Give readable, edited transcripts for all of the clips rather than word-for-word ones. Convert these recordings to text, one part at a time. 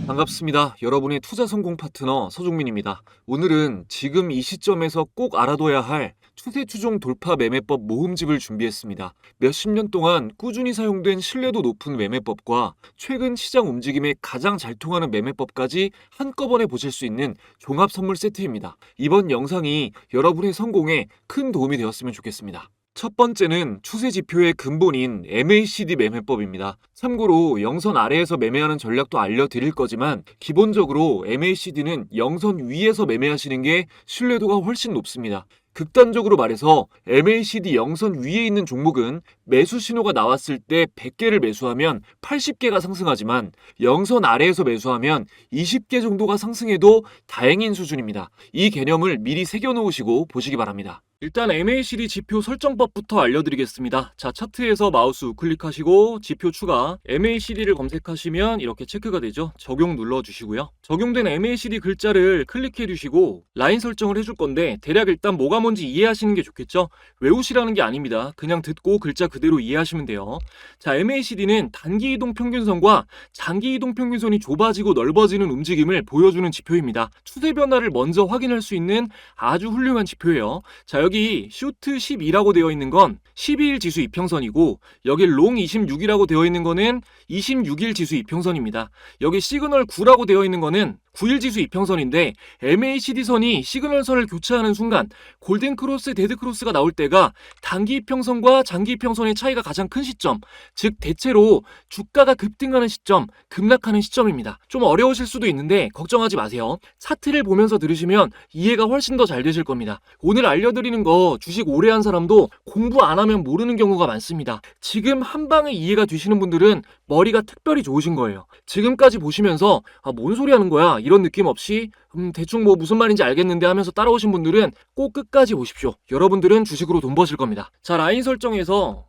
반갑습니다. 여러분의 투자 성공 파트너 서종민입니다. 오늘은 지금 이 시점에서 꼭 알아둬야 할 추세 추종 돌파 매매법 모음집을 준비했습니다. 몇십 년 동안 꾸준히 사용된 신뢰도 높은 매매법과 최근 시장 움직임에 가장 잘 통하는 매매법까지 한꺼번에 보실 수 있는 종합 선물 세트입니다. 이번 영상이 여러분의 성공에 큰 도움이 되었으면 좋겠습니다. 첫 번째는 추세 지표의 근본인 MACD 매매법입니다. 참고로 영선 아래에서 매매하는 전략도 알려드릴 거지만 기본적으로 MACD는 영선 위에서 매매하시는 게 신뢰도가 훨씬 높습니다. 극단적으로 말해서 MACD 영선 위에 있는 종목은 매수 신호가 나왔을 때 100개를 매수하면 80개가 상승하지만 영선 아래에서 매수하면 20개 정도가 상승해도 다행인 수준입니다. 이 개념을 미리 새겨놓으시고 보시기 바랍니다. 일단 MACD 지표 설정법부터 알려드리겠습니다. 자, 차트에서 마우스 우클릭하시고 지표 추가 MACD를 검색하시면 이렇게 체크가 되죠. 적용 눌러주시고요. 적용된 MACD 글자를 클릭해 주시고 라인 설정을 해줄 건데 대략 일단 뭐가 뭔지 이해하시는 게 좋겠죠. 외우시라는 게 아닙니다. 그냥 듣고 글자 그대로 이해하시면 돼요. 자, MACD는 단기 이동 평균선과 장기 이동 평균선이 좁아지고 넓어지는 움직임을 보여주는 지표입니다. 추세 변화를 먼저 확인할 수 있는 아주 훌륭한 지표예요. 자, 여기 슈트 12라고 되어 있는 건 12일 지수 이평선이고 여기 롱 26이라고 되어 있는 거는 26일 지수 이평선입니다. 여기 시그널 9라고 되어 있는 거는 9일 지수 이평선인데 MACD 선이 시그널 선을 교차하는 순간 골든 크로스, 데드 크로스가 나올 때가 단기 이평선과 장기 이평선의 차이가 가장 큰 시점, 즉 대체로 주가가 급등하는 시점, 급락하는 시점입니다. 좀 어려우실 수도 있는데 걱정하지 마세요. 차트를 보면서 들으시면 이해가 훨씬 더 잘 되실 겁니다. 오늘 알려드리는 거 주식 오래 한 사람도 공부 안 하면 모르는 경우가 많습니다. 지금 한 방에 이해가 되시는 분들은 머리가 특별히 좋으신 거예요. 지금까지 보시면서 뭔 소리 하는 거야? 이런 느낌 없이 대충 뭐 무슨 말인지 알겠는데 하면서 따라오신 분들은 꼭 끝까지 보십시오. 여러분들은 주식으로 돈 버실 겁니다. 자, 라인 설정에서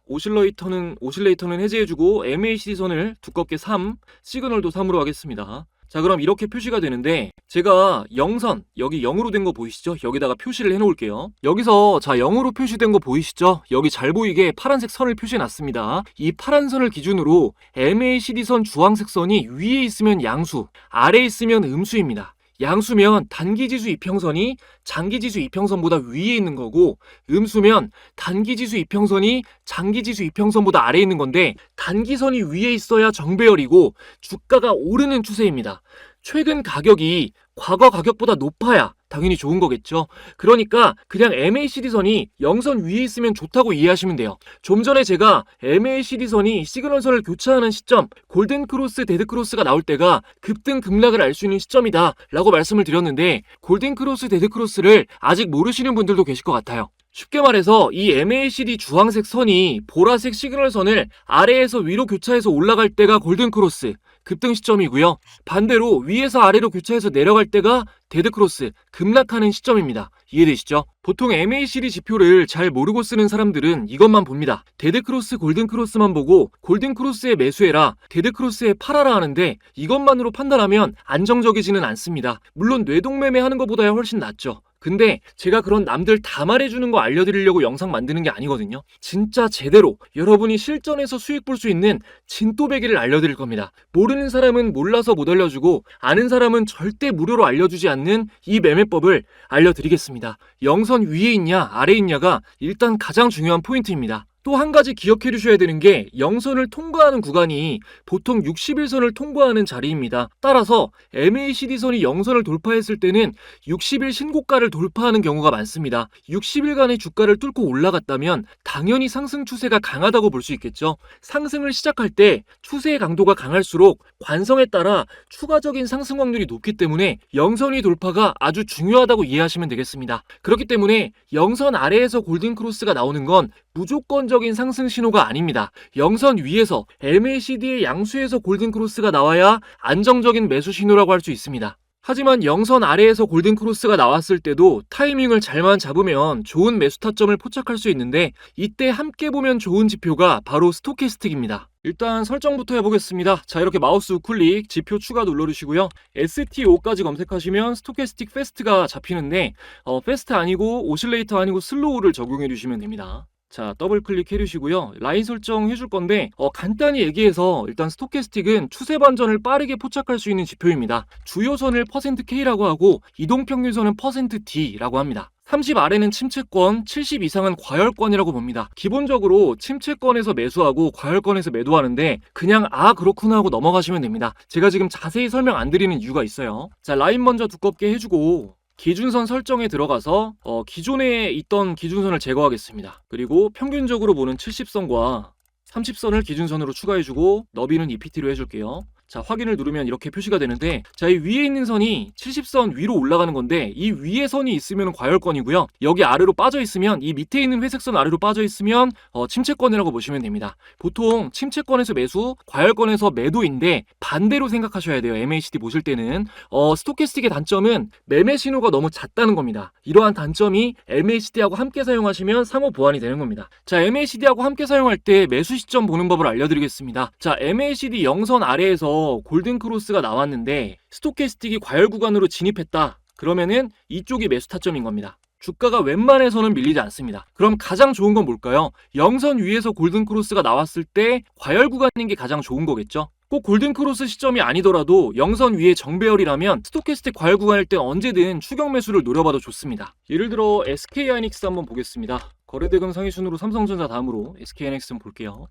오실레이터는 해제해주고 MACD 선을 두껍게 3, 시그널도 3으로 하겠습니다. 자, 그럼 이렇게 표시가 되는데 제가 영선, 여기 0으로 된 거 보이시죠? 여기다가 표시를 해놓을게요. 여기서 자 0으로 표시된 거 보이시죠? 여기 잘 보이게 파란색 선을 표시해놨습니다. 이 파란 선을 기준으로 MACD 선 주황색 선이 위에 있으면 양수, 아래에 있으면 음수입니다. 양수면 단기지수 이평선이 장기지수 이평선보다 위에 있는 거고 음수면 단기지수 이평선이 장기지수 이평선보다 아래에 있는 건데 단기선이 위에 있어야 정배열이고 주가가 오르는 추세입니다. 최근 가격이 과거 가격보다 높아야 당연히 좋은 거겠죠. 그러니까 그냥 MACD 선이 영선 위에 있으면 좋다고 이해하시면 돼요. 좀 전에 제가 MACD 선이 시그널 선을 교차하는 시점, 골든 크로스, 데드 크로스가 나올 때가 급등 급락을 알 수 있는 시점이다 라고 말씀을 드렸는데 골든 크로스, 데드 크로스를 아직 모르시는 분들도 계실 것 같아요. 쉽게 말해서 이 MACD 주황색 선이 보라색 시그널 선을 아래에서 위로 교차해서 올라갈 때가 골든 크로스, 급등 시점이고요. 반대로 위에서 아래로 교차해서 내려갈 때가 데드 크로스, 급락하는 시점입니다. 이해되시죠? 보통 MACD 지표를 잘 모르고 쓰는 사람들은 이것만 봅니다. 데드 크로스, 골든 크로스만 보고 골든 크로스에 매수해라, 데드 크로스에 팔아라 하는데 이것만으로 판단하면 안정적이지는 않습니다. 물론 뇌동매매 하는 것보다야 훨씬 낫죠. 근데 제가 그런 남들 다 말해주는 거 알려드리려고 영상 만드는 게 아니거든요. 진짜 제대로 여러분이 실전에서 수익 볼 수 있는 진또배기를 알려드릴 겁니다. 모르는 사람은 몰라서 못 알려주고 아는 사람은 절대 무료로 알려주지 않는 이 매매법을 알려드리겠습니다. 영선 위에 있냐 아래에 있냐가 일단 가장 중요한 포인트입니다. 또 한 가지 기억해 주셔야 되는 게 영선을 통과하는 구간이 보통 60일선을 통과하는 자리입니다. 따라서 MACD선이 영선을 돌파했을 때는 60일 신고가를 돌파하는 경우가 많습니다. 60일간의 주가를 뚫고 올라갔다면 당연히 상승 추세가 강하다고 볼 수 있겠죠. 상승을 시작할 때 추세의 강도가 강할수록 관성에 따라 추가적인 상승 확률이 높기 때문에 영선이 돌파가 아주 중요하다고 이해하시면 되겠습니다. 그렇기 때문에 영선 아래에서 골든 크로스가 나오는 건 무조건적인 상승 신호가 아닙니다. 영선 위에서 MACD의 양수에서 골든 크로스가 나와야 안정적인 매수 신호라고 할 수 있습니다. 하지만 영선 아래에서 골든크로스가 나왔을 때도 타이밍을 잘만 잡으면 좋은 매수 타점을 포착할 수 있는데 이때 함께 보면 좋은 지표가 바로 스토캐스틱입니다. 일단 설정부터 해보겠습니다. 자, 이렇게 마우스 우클릭 지표 추가 눌러주시고요. STO까지 검색하시면 스토캐스틱 패스트가 잡히는데 패스트 아니고 오실레이터 아니고 슬로우를 적용해 주시면 됩니다. 자, 더블 클릭해 주시고요. 라인 설정 해줄 건데 간단히 얘기해서 일단 스토캐스틱은 추세 반전을 빠르게 포착할 수 있는 지표입니다. 주요선을 %K라고 하고 이동평균선은 %D라고 합니다. 30 아래는 침체권, 70 이상은 과열권이라고 봅니다. 기본적으로 침체권에서 매수하고 과열권에서 매도하는데 그냥 그렇구나 하고 넘어가시면 됩니다. 제가 지금 자세히 설명 안 드리는 이유가 있어요. 자, 라인 먼저 두껍게 해주고 기준선 설정에 들어가서 기존에 있던 기준선을 제거하겠습니다. 그리고 평균적으로 보는 70선과 30선을 기준선으로 추가해주고 너비는 EPT로 해줄게요. 자, 확인을 누르면 이렇게 표시가 되는데, 자, 이 위에 있는 선이 70선 위로 올라가는 건데 이 위에 선이 있으면 과열권이고요. 여기 아래로 빠져 있으면, 이 밑에 있는 회색선 아래로 빠져 있으면 침체권이라고 보시면 됩니다. 보통 침체권에서 매수, 과열권에서 매도인데 반대로 생각하셔야 돼요. MACD 보실 때는 스토캐스틱의 단점은 매매 신호가 너무 잦다는 겁니다. 이러한 단점이 MACD하고 함께 사용하시면 상호 보완이 되는 겁니다. 자, MACD하고 함께 사용할 때 매수 시점 보는 법을 알려드리겠습니다. 자, MACD 영선 아래에서 골든크로스가 나왔는데 스토캐스틱이 과열 구간으로 진입했다. 그러면은 이쪽이 매수 타점인 겁니다. 주가가 웬만해서는 밀리지 않습니다. 그럼 가장 좋은 건 뭘까요? 영선 위에서 골든크로스가 나왔을 때 과열 구간인 게 가장 좋은 거겠죠? 꼭 골든크로스 시점이 아니더라도 영선 위에 정배열이라면 스토캐스틱 과열 구간일 땐 언제든 추격 매수를 노려봐도 좋습니다. 예를 들어 SK하이닉스 한번 보겠습니다. 거래대금 상위 순으로 삼성전자 다음으로 SK하이닉스 한번 볼게요.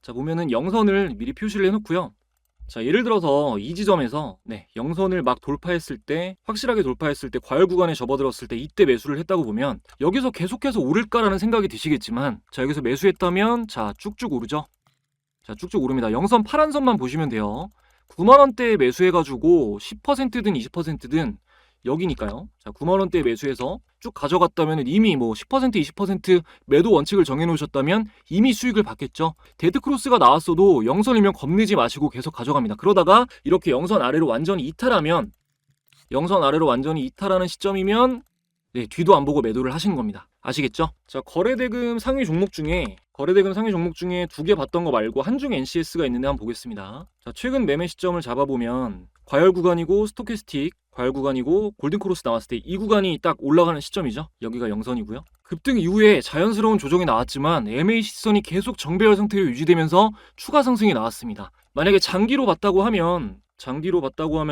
자, 보면은 영선을 미리 표시를 해놓고요. 자, 예를 들어서 이 지점에서 영선을 막 돌파했을 때, 확실하게 돌파했을 때, 과열 구간에 접어들었을 때 이때 매수를 했다고 보면 여기서 계속해서 오를까라는 생각이 드시겠지만, 자, 여기서 매수했다면 자, 쭉쭉 오르죠. 자, 쭉쭉 오릅니다. 영선 파란 선만 보시면 돼요. 9만원대에 매수해가지고 10%든 20%든 여기니까요. 자, 9만원대에 매수해서 쭉 가져갔다면 이미 10% 20% 매도 원칙을 정해놓으셨다면 이미 수익을 받겠죠. 데드크로스가 나왔어도 영선이면 겁내지 마시고 계속 가져갑니다. 그러다가 이렇게 영선 아래로 완전히 이탈하면, 영선 아래로 완전히 이탈하는 시점이면 뒤도 안 보고 매도를 하시는 겁니다. 아시겠죠? 자, 거래대금 상위 종목 중에 두 개 봤던 거 말고 한중 NCS가 있는데 한번 보겠습니다. 자, 최근 매매 시점을 잡아보면 과열 구간이고 스토캐스틱 과열 구간이고 골든크로스 나왔을 때 이 구간이 딱 올라가는 시점이죠. 여기가 영선이고요. 급등 이후에 자연스러운 조정이 나왔지만 MAC선이 계속 정배열 상태로 유지되면서 추가 상승이 나왔습니다. 만약에 장기로 봤다고 하면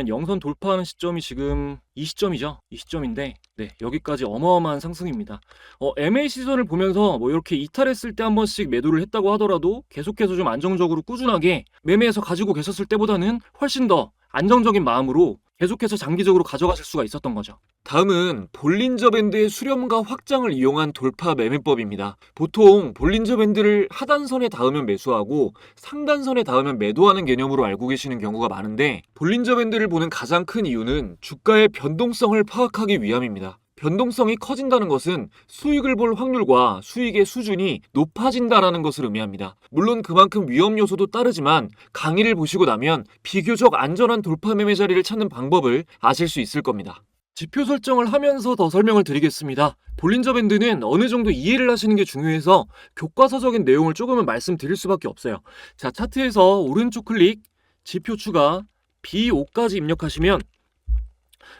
영선 돌파하는 시점이 지금 이 시점이죠. 이 시점인데 여기까지 어마어마한 상승입니다. MAC선을 보면서 이렇게 이탈했을 때 한 번씩 매도를 했다고 하더라도 계속해서 좀 안정적으로 꾸준하게 매매해서 가지고 계셨을 때보다는 훨씬 더 안정적인 마음으로 계속해서 장기적으로 가져가실 수가 있었던 거죠. 다음은 볼린저 밴드의 수렴과 확장을 이용한 돌파 매매법입니다. 보통 볼린저 밴드를 하단선에 닿으면 매수하고 상단선에 닿으면 매도하는 개념으로 알고 계시는 경우가 많은데, 볼린저 밴드를 보는 가장 큰 이유는 주가의 변동성을 파악하기 위함입니다. 변동성이 커진다는 것은 수익을 볼 확률과 수익의 수준이 높아진다는 것을 의미합니다. 물론 그만큼 위험 요소도 따르지만 강의를 보시고 나면 비교적 안전한 돌파 매매 자리를 찾는 방법을 아실 수 있을 겁니다. 지표 설정을 하면서 더 설명을 드리겠습니다. 볼린저 밴드는 어느 정도 이해를 하시는 게 중요해서 교과서적인 내용을 조금은 말씀드릴 수밖에 없어요. 자, 차트에서 오른쪽 클릭, 지표 추가, B5까지 입력하시면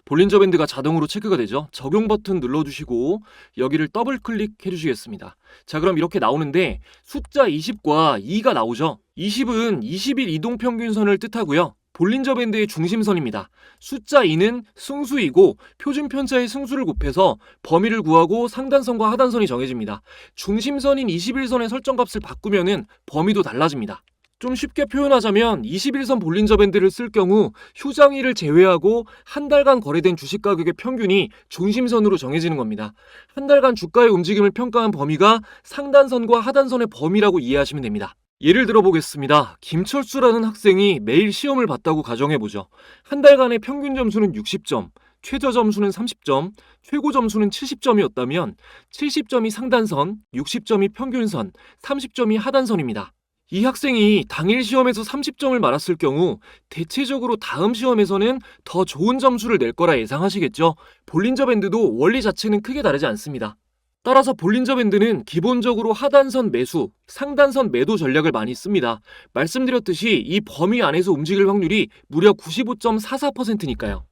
볼린저 밴드가 자동으로 체크가 되죠. 적용 버튼 눌러주시고 여기를 더블 클릭해 주시겠습니다. 자, 그럼 이렇게 나오는데 숫자 20과 2가 나오죠. 20은 20일 이동평균선을 뜻하고요. 볼린저 밴드의 중심선입니다. 숫자 2는 승수이고 표준 편차의 승수를 곱해서 범위를 구하고 상단선과 하단선이 정해집니다. 중심선인 21선의 설정값을 바꾸면은 범위도 달라집니다. 좀 쉽게 표현하자면 21선 볼린저 밴드를 쓸 경우 휴장일을 제외하고 한 달간 거래된 주식 가격의 평균이 중심선으로 정해지는 겁니다. 한 달간 주가의 움직임을 평가한 범위가 상단선과 하단선의 범위라고 이해하시면 됩니다. 예를 들어 보겠습니다. 김철수라는 학생이 매일 시험을 봤다고 가정해보죠. 한 달간의 평균 점수는 60점, 최저 점수는 30점, 최고 점수는 70점이었다면 70점이 상단선, 60점이 평균선, 30점이 하단선입니다. 이 학생이 당일 시험에서 30점을 맞았을 경우 대체적으로 다음 시험에서는 더 좋은 점수를 낼 거라 예상하시겠죠? 볼린저 밴드도 원리 자체는 크게 다르지 않습니다. 따라서 볼린저 밴드는 기본적으로 하단선 매수, 상단선 매도 전략을 많이 씁니다. 말씀드렸듯이 이 범위 안에서 움직일 확률이 무려 95.44%니까요.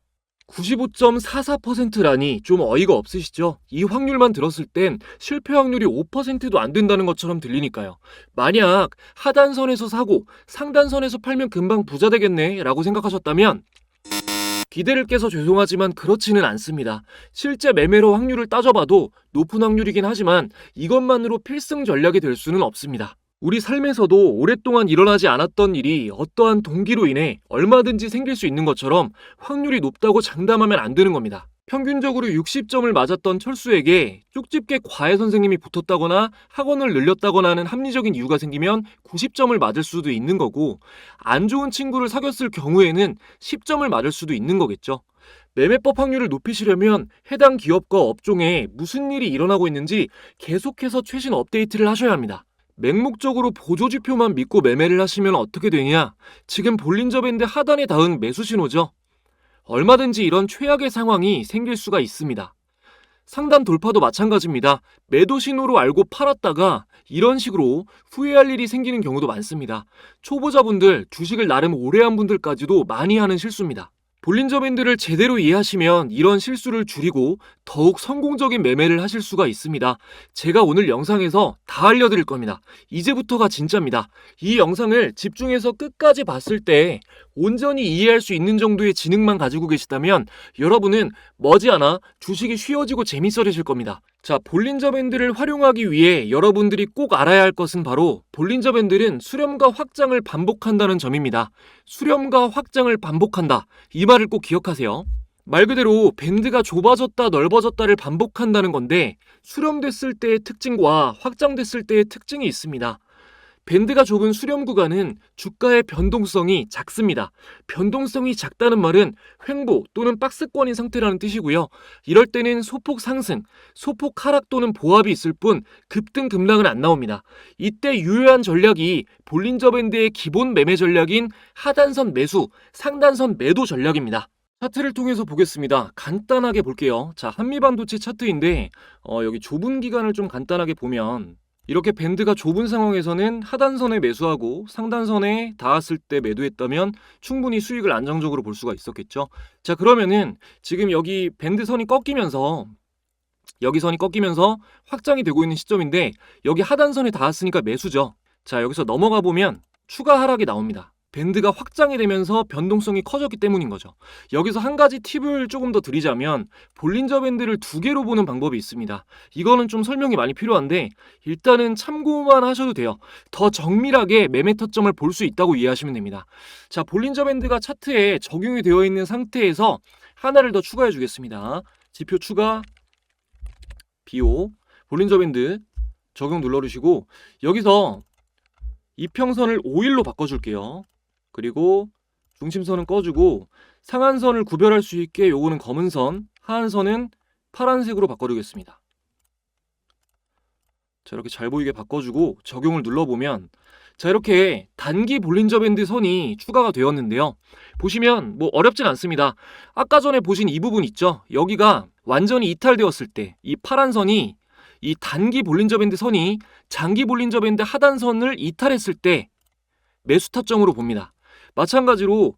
95.44%라니 좀 어이가 없으시죠? 이 확률만 들었을 땐 실패 확률이 5%도 안 된다는 것처럼 들리니까요. 만약 하단선에서 사고 상단선에서 팔면 금방 부자 되겠네 라고 생각하셨다면 기대를 깨서 죄송하지만 그렇지는 않습니다. 실제 매매로 확률을 따져봐도 높은 확률이긴 하지만 이것만으로 필승 전략이 될 수는 없습니다. 우리 삶에서도 오랫동안 일어나지 않았던 일이 어떠한 동기로 인해 얼마든지 생길 수 있는 것처럼 확률이 높다고 장담하면 안 되는 겁니다. 평균적으로 60점을 맞았던 철수에게 쪽집게 과외 선생님이 붙었다거나 학원을 늘렸다거나 하는 합리적인 이유가 생기면 90점을 맞을 수도 있는 거고, 안 좋은 친구를 사귀었을 경우에는 10점을 맞을 수도 있는 거겠죠. 매매법 확률을 높이시려면 해당 기업과 업종에 무슨 일이 일어나고 있는지 계속해서 최신 업데이트를 하셔야 합니다. 맹목적으로 보조지표만 믿고 매매를 하시면 어떻게 되냐? 지금 볼린저 밴드 하단에 닿은 매수 신호죠. 얼마든지 이런 최악의 상황이 생길 수가 있습니다. 상단 돌파도 마찬가지입니다. 매도 신호로 알고 팔았다가 이런 식으로 후회할 일이 생기는 경우도 많습니다. 초보자분들, 주식을 나름 오래 한 분들까지도 많이 하는 실수입니다. 볼린저 밴드를 제대로 이해하시면 이런 실수를 줄이고 더욱 성공적인 매매를 하실 수가 있습니다. 제가 오늘 영상에서 다 알려드릴 겁니다. 이제부터가 진짜입니다. 이 영상을 집중해서 끝까지 봤을 때 온전히 이해할 수 있는 정도의 지능만 가지고 계시다면 여러분은 머지않아 주식이 쉬워지고 재밌어지실 겁니다. 자, 볼린저 밴드를 활용하기 위해 여러분들이 꼭 알아야 할 것은 바로 볼린저 밴드는 수렴과 확장을 반복한다는 점입니다. 수렴과 확장을 반복한다. 이 말을 꼭 기억하세요. 말 그대로 밴드가 좁아졌다 넓어졌다를 반복한다는 건데, 수렴됐을 때의 특징과 확장됐을 때의 특징이 있습니다. 밴드가 좁은 수렴 구간은 주가의 변동성이 작습니다. 변동성이 작다는 말은 횡보 또는 박스권인 상태라는 뜻이고요. 이럴 때는 소폭 상승, 소폭 하락 또는 보합이 있을 뿐 급등 급락은 안 나옵니다. 이때 유효한 전략이 볼린저 밴드의 기본 매매 전략인 하단선 매수, 상단선 매도 전략입니다. 차트를 통해서 보겠습니다. 간단하게 볼게요. 자, 한미반도체 차트인데 여기 좁은 기간을 좀 간단하게 보면 이렇게 밴드가 좁은 상황에서는 하단선에 매수하고 상단선에 닿았을 때 매도했다면 충분히 수익을 안정적으로 볼 수가 있었겠죠. 자, 그러면은 지금 여기 밴드 선이 꺾이면서 여기 선이 꺾이면서 확장이 되고 있는 시점인데 여기 하단선에 닿았으니까 매수죠. 자, 여기서 넘어가 보면 추가 하락이 나옵니다. 밴드가 확장이 되면서 변동성이 커졌기 때문인 거죠. 여기서 한 가지 팁을 조금 더 드리자면 볼린저 밴드를 두 개로 보는 방법이 있습니다. 이거는 좀 설명이 많이 필요한데 일단은 참고만 하셔도 돼요. 더 정밀하게 매매 타점을 볼 수 있다고 이해하시면 됩니다. 자, 볼린저 밴드가 차트에 적용이 되어 있는 상태에서 하나를 더 추가해 주겠습니다. 지표 추가, BO, 볼린저 밴드 적용 눌러주시고 여기서 이평선을 5일로 바꿔줄게요. 그리고 중심선은 꺼주고 상한선을 구별할 수 있게 요거는 검은 선, 하한선은 파란색으로 바꿔주겠습니다. 자, 이렇게 잘 보이게 바꿔주고 적용을 눌러보면 자, 이렇게 단기 볼린저 밴드 선이 추가가 되었는데요. 보시면 뭐 어렵진 않습니다. 아까 전에 보신 이 부분 있죠? 여기가 완전히 이탈되었을 때 이 파란 선이 이 단기 볼린저 밴드 선이 장기 볼린저 밴드 하단선을 이탈했을 때 매수 타점으로 봅니다. 마찬가지로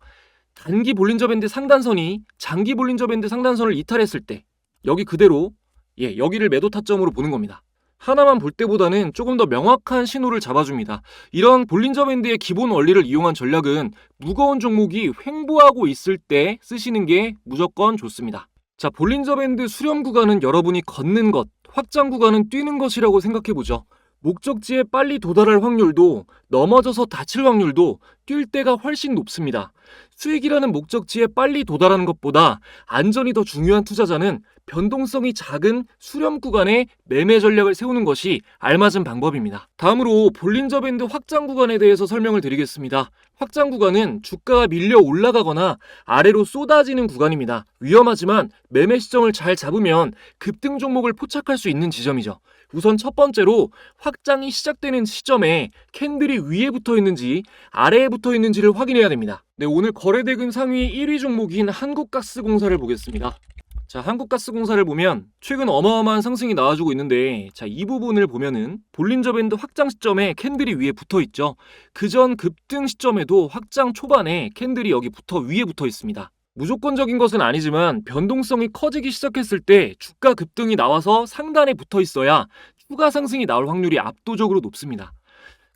단기 볼린저 밴드 상단선이 장기 볼린저 밴드 상단선을 이탈했을 때 여기 그대로 여기를 매도 타점으로 보는 겁니다. 하나만 볼 때보다는 조금 더 명확한 신호를 잡아줍니다. 이런 볼린저 밴드의 기본 원리를 이용한 전략은 무거운 종목이 횡보하고 있을 때 쓰시는 게 무조건 좋습니다. 자, 볼린저 밴드 수렴 구간은 여러분이 걷는 것, 확장 구간은 뛰는 것이라고 생각해보죠. 목적지에 빨리 도달할 확률도 넘어져서 다칠 확률도 뛸 때가 훨씬 높습니다. 수익이라는 목적지에 빨리 도달하는 것보다 안전이 더 중요한 투자자는 변동성이 작은 수렴 구간에 매매 전략을 세우는 것이 알맞은 방법입니다. 다음으로 볼린저 밴드 확장 구간에 대해서 설명을 드리겠습니다. 확장 구간은 주가가 밀려 올라가거나 아래로 쏟아지는 구간입니다. 위험하지만 매매 시점을 잘 잡으면 급등 종목을 포착할 수 있는 지점이죠. 우선 첫 번째로 확장이 시작되는 시점에 캔들이 위에 붙어 있는지 아래에 붙어 있는지를 확인해야 됩니다. 네, 오늘 거래대금 상위 1위 종목인 한국가스공사를 보겠습니다. 자, 한국가스공사를 보면 최근 어마어마한 상승이 나와주고 있는데, 자, 이 부분을 보면은 볼린저 밴드 확장 시점에 캔들이 위에 붙어 있죠. 그전 급등 시점에도 확장 초반에 캔들이 여기 위에 붙어 있습니다. 무조건적인 것은 아니지만 변동성이 커지기 시작했을 때 주가 급등이 나와서 상단에 붙어 있어야 추가 상승이 나올 확률이 압도적으로 높습니다.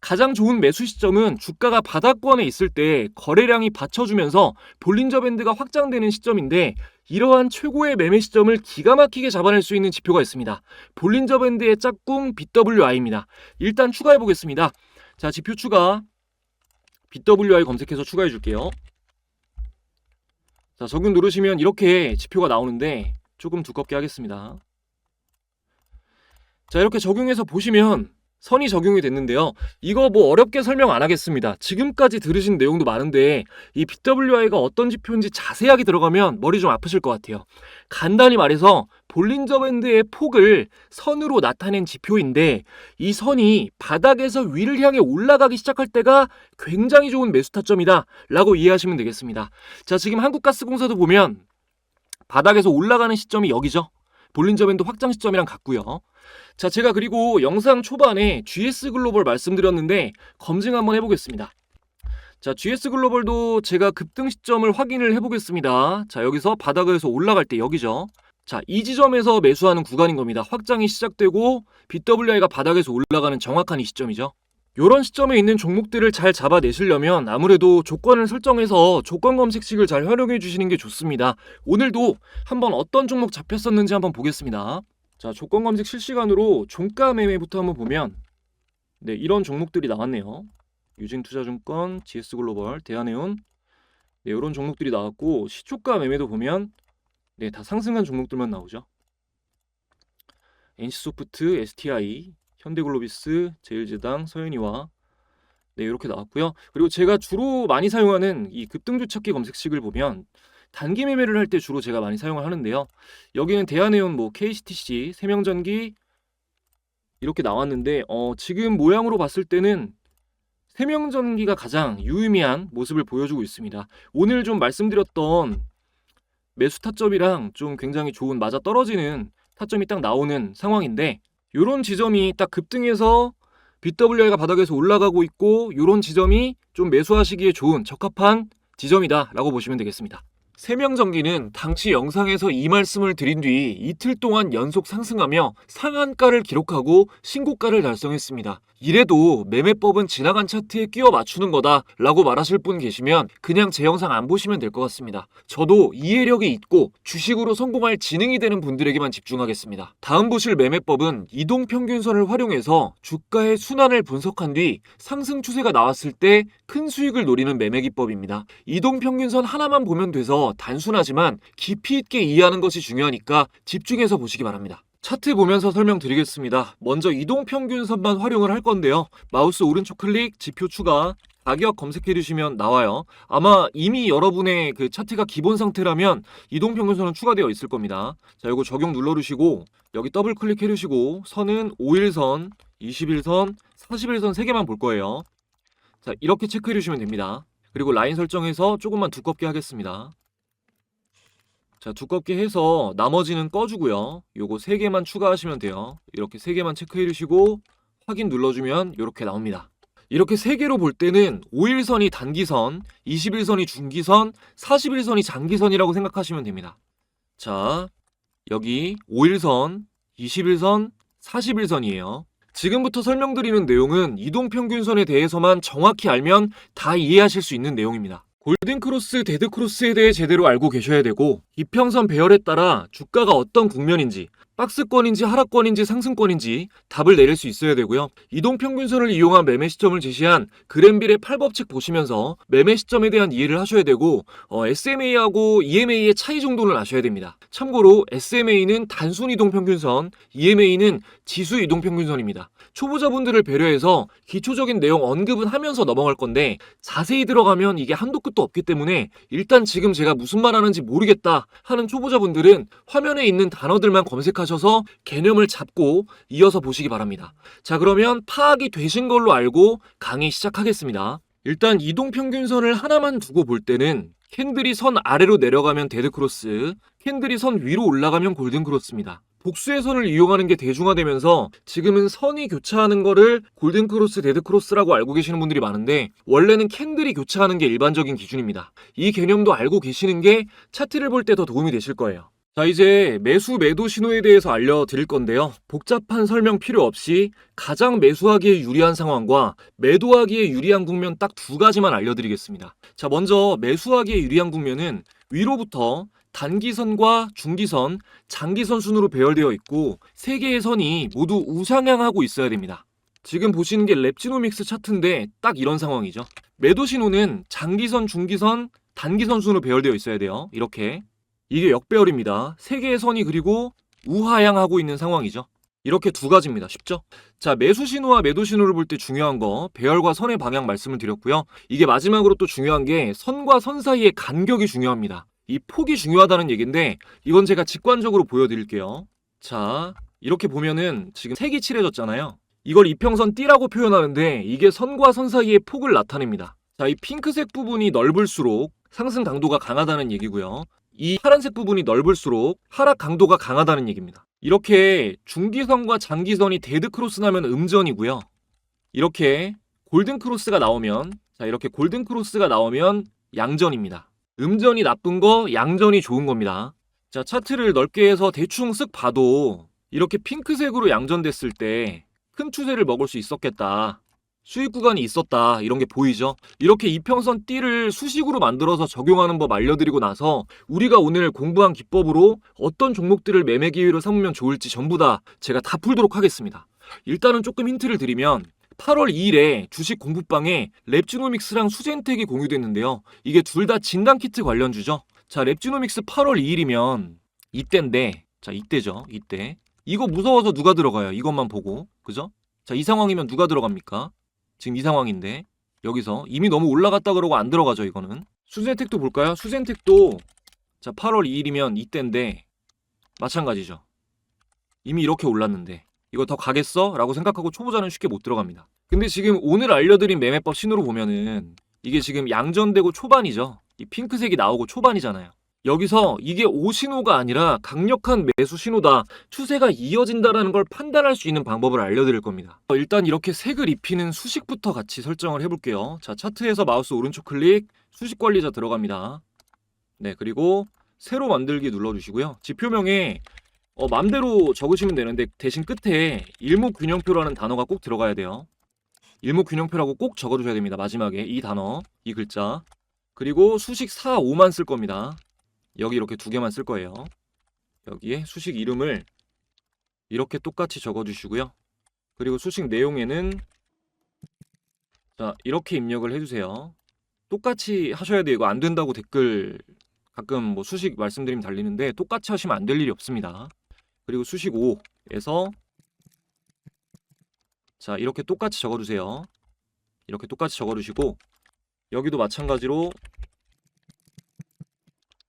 가장 좋은 매수 시점은 주가가 바닥권에 있을 때 거래량이 받쳐주면서 볼린저 밴드가 확장되는 시점인데, 이러한 최고의 매매 시점을 기가 막히게 잡아낼 수 있는 지표가 있습니다. 볼린저 밴드의 짝꿍 BWI입니다. 일단 추가해 보겠습니다. 자, 지표 추가 BWI 검색해서 추가해 줄게요. 자, 적용 누르시면 이렇게 지표가 나오는데 조금 두껍게 하겠습니다. 자, 이렇게 적용해서 보시면 선이 적용이 됐는데요. 이거 뭐 어렵게 설명 안 하겠습니다. 지금까지 들으신 내용도 많은데 이 BWI가 어떤 지표인지 자세하게 들어가면 머리 좀 아프실 것 같아요. 간단히 말해서 볼린저 밴드의 폭을 선으로 나타낸 지표인데, 이 선이 바닥에서 위를 향해 올라가기 시작할 때가 굉장히 좋은 매수 타점이다 라고 이해하시면 되겠습니다. 자, 지금 한국가스공사도 보면 바닥에서 올라가는 시점이 여기죠. 볼린저 밴드 확장 시점이랑 같고요. 자, 제가 그리고 영상 초반에 GS글로벌 말씀드렸는데 검증 한번 해보겠습니다. 자, GS글로벌도 제가 급등 시점을 확인을 해보겠습니다. 자, 여기서 바닥에서 올라갈 때 여기죠. 자, 이 지점에서 매수하는 구간인 겁니다. 확장이 시작되고 BWI가 바닥에서 올라가는 정확한 이 시점이죠. 이런 시점에 있는 종목들을 잘 잡아내시려면 아무래도 조건을 설정해서 조건 검색식을 잘 활용해 주시는 게 좋습니다. 오늘도 한번 어떤 종목 잡혔었는지 한번 보겠습니다. 자, 조건 검색 실시간으로 종가 매매부터 한번 보면 네, 이런 종목들이 나왔네요. 유진투자증권, GS글로벌, 대한해운, 네, 이런 종목들이 나왔고, 시초가 매매도 보면 네, 다 상승한 종목들만 나오죠. NC소프트, STI, 현대글로비스, 제일제당, 서현이와 네, 이렇게 나왔고요. 그리고 제가 주로 많이 사용하는 이 급등주 찾기 검색식을 보면 단기 매매를 할 때 주로 제가 많이 사용을 하는데요. 여기는 대한해운, 뭐 KCTC, 세명전기 이렇게 나왔는데 지금 모양으로 봤을 때는 세명전기가 가장 유의미한 모습을 보여주고 있습니다. 오늘 좀 말씀드렸던 매수 타점이랑 좀 굉장히 좋은 맞아떨어지는 타점이 딱 나오는 상황인데, 요런 지점이 딱 급등해서 BWI가 바닥에서 올라가고 있고, 요런 지점이 좀 매수하시기에 좋은 적합한 지점이다 라고 보시면 되겠습니다. 세명전기는 당시 영상에서 이 말씀을 드린 뒤 이틀 동안 연속 상승하며 상한가를 기록하고 신고가를 달성했습니다. 이래도 매매법은 지나간 차트에 끼워 맞추는 거다 라고 말하실 분 계시면 그냥 제 영상 안 보시면 될 것 같습니다. 저도 이해력이 있고 주식으로 성공할 지능이 되는 분들에게만 집중하겠습니다. 다음 보실 매매법은 이동평균선을 활용해서 주가의 순환을 분석한 뒤 상승 추세가 나왔을 때 큰 수익을 노리는 매매 기법입니다. 이동평균선 하나만 보면 돼서 단순하지만 깊이 있게 이해하는 것이 중요하니까 집중해서 보시기 바랍니다. 차트 보면서 설명드리겠습니다. 먼저 이동평균선만 활용을 할 건데요. 마우스 오른쪽 클릭, 지표 추가, 가격 검색해 주시면 나와요. 아마 이미 여러분의 그 차트가 기본 상태라면 이동평균선은 추가되어 있을 겁니다. 자, 이거 적용 눌러주시고 여기 더블 클릭해 주시고 선은 5일선, 21선, 41선 3개만 볼 거예요. 자, 이렇게 체크해 주시면 됩니다. 그리고 라인 설정해서 조금만 두껍게 하겠습니다. 자, 두껍게 해서 나머지는 꺼주고요. 요거 3개만 추가하시면 돼요. 이렇게 3개만 체크해 주시고 확인 눌러주면 이렇게 나옵니다. 이렇게 3개로 볼 때는 5일선이 단기선, 21선이 중기선, 41선이 장기선이라고 생각하시면 됩니다. 자, 여기 5일선, 21선, 41선이에요. 지금부터 설명드리는 내용은 이동평균선에 대해서만 정확히 알면 다 이해하실 수 있는 내용입니다. 골든크로스, 데드크로스에 대해 제대로 알고 계셔야 되고, 이평선 배열에 따라 주가가 어떤 국면인지, 박스권인지 하락권인지 상승권인지 답을 내릴 수 있어야 되고요. 이동평균선을 이용한 매매 시점을 제시한 그랜빌의 8법칙 보시면서 매매 시점에 대한 이해를 하셔야 되고 SMA하고 EMA의 차이 정도는 아셔야 됩니다. 참고로 SMA는 단순 이동평균선, EMA는 지수 이동평균선입니다. 초보자분들을 배려해서 기초적인 내용 언급은 하면서 넘어갈 건데 자세히 들어가면 이게 한도 끝도 없기 때문에 일단 지금 제가 무슨 말 하는지 모르겠다 하는 초보자분들은 화면에 있는 단어들만 검색하셔서 개념을 잡고 이어서 보시기 바랍니다. 자, 그러면 파악이 되신 걸로 알고 강의 시작하겠습니다. 일단 이동평균선을 하나만 두고 볼 때는 캔들이 선 아래로 내려가면 데드크로스, 캔들이 선 위로 올라가면 골든크로스입니다. 복수의 선을 이용하는 게 대중화되면서 지금은 선이 교차하는 거를 골든크로스, 데드크로스라고 알고 계시는 분들이 많은데 원래는 캔들이 교차하는 게 일반적인 기준입니다. 이 개념도 알고 계시는 게 차트를 볼 때 더 도움이 되실 거예요. 자, 이제 매수 매도 신호에 대해서 알려드릴 건데요. 복잡한 설명 필요 없이 가장 매수하기에 유리한 상황과 매도하기에 유리한 국면 딱 두 가지만 알려드리겠습니다. 자, 먼저 매수하기에 유리한 국면은 위로부터 단기선과 중기선, 장기선 순으로 배열되어 있고 세 개의 선이 모두 우상향하고 있어야 됩니다. 지금 보시는 게 랩지노믹스 차트인데 딱 이런 상황이죠. 매도 신호는 장기선, 중기선, 단기선 순으로 배열되어 있어야 돼요. 이렇게. 이게 역배열입니다. 세 개의 선이 그리고 우하향하고 있는 상황이죠. 이렇게 두 가지입니다. 쉽죠? 자, 매수 신호와 매도 신호를 볼 때 중요한 거 배열과 선의 방향 말씀을 드렸고요. 이게 마지막으로 또 중요한 게 선과 선 사이의 간격이 중요합니다. 이 폭이 중요하다는 얘기인데 이건 제가 직관적으로 보여드릴게요. 자, 이렇게 보면은 지금 색이 칠해졌잖아요. 이걸 이평선 D라고 표현하는데 이게 선과 선 사이의 폭을 나타냅니다. 자, 이 핑크색 부분이 넓을수록 상승 강도가 강하다는 얘기고요. 이 파란색 부분이 넓을수록 하락 강도가 강하다는 얘기입니다. 이렇게 중기선과 장기선이 데드크로스 나면 음전이고요. 이렇게 골든크로스가 나오면, 자, 이렇게 골든크로스가 나오면 양전입니다. 음전이 나쁜 거, 양전이 좋은 겁니다. 자, 차트를 넓게 해서 대충 쓱 봐도 이렇게 핑크색으로 양전됐을 때 큰 추세를 먹을 수 있었겠다. 수익 구간이 있었다. 이런 게 보이죠? 이렇게 이평선 D를 수식으로 만들어서 적용하는 법 알려드리고 나서 우리가 오늘 공부한 기법으로 어떤 종목들을 매매 기회로 삼으면 좋을지 전부 다 제가 다 풀도록 하겠습니다. 일단은 조금 힌트를 드리면 8월 2일에 주식 공부방에 랩지노믹스랑 수젠텍이 공유됐는데요. 이게 둘 다 진단키트 관련주죠. 자, 랩지노믹스 8월 2일이면 이때인데, 자, 이때죠. 이때. 이거 무서워서 누가 들어가요? 이것만 보고. 그죠? 자, 이 상황이면 누가 들어갑니까? 지금 이 상황인데 여기서 이미 너무 올라갔다 그러고 안 들어가죠. 이거는. 수젠텍도 볼까요? 수젠텍도 자, 8월 2일이면 이때인데 마찬가지죠. 이미 이렇게 올랐는데 이거 더 가겠어? 라고 생각하고 초보자는 쉽게 못 들어갑니다. 근데 지금 오늘 알려드린 매매법 신호로 보면은 이게 지금 양전되고 초반이죠. 이 핑크색이 나오고 초반이잖아요. 여기서 이게 오신호가 아니라 강력한 매수 신호다, 추세가 이어진다라는 걸 판단할 수 있는 방법을 알려드릴 겁니다. 일단 이렇게 색을 입히는 수식부터 같이 설정을 해볼게요. 자, 차트에서 마우스 오른쪽 클릭, 수식 관리자 들어갑니다. 네, 그리고 새로 만들기 눌러주시고요. 지표명에 맘대로 적으시면 되는데 대신 끝에 일목균형표라는 단어가 꼭 들어가야 돼요. 일목균형표라고 꼭 적어주셔야 됩니다. 마지막에 이 단어, 이 글자. 그리고 수식 4, 5만 쓸 겁니다. 여기 이렇게 두 개만 쓸 거예요. 여기에 수식 이름을 이렇게 똑같이 적어주시고요. 그리고 수식 내용에는 자, 이렇게 입력을 해주세요. 똑같이 하셔야 돼요. 이거 안 된다고 댓글 가끔 뭐 수식 말씀드리면 달리는데 똑같이 하시면 안 될 일이 없습니다. 그리고 수식 5에서 자, 이렇게 똑같이 적어주세요. 이렇게 똑같이 적어주시고 여기도 마찬가지로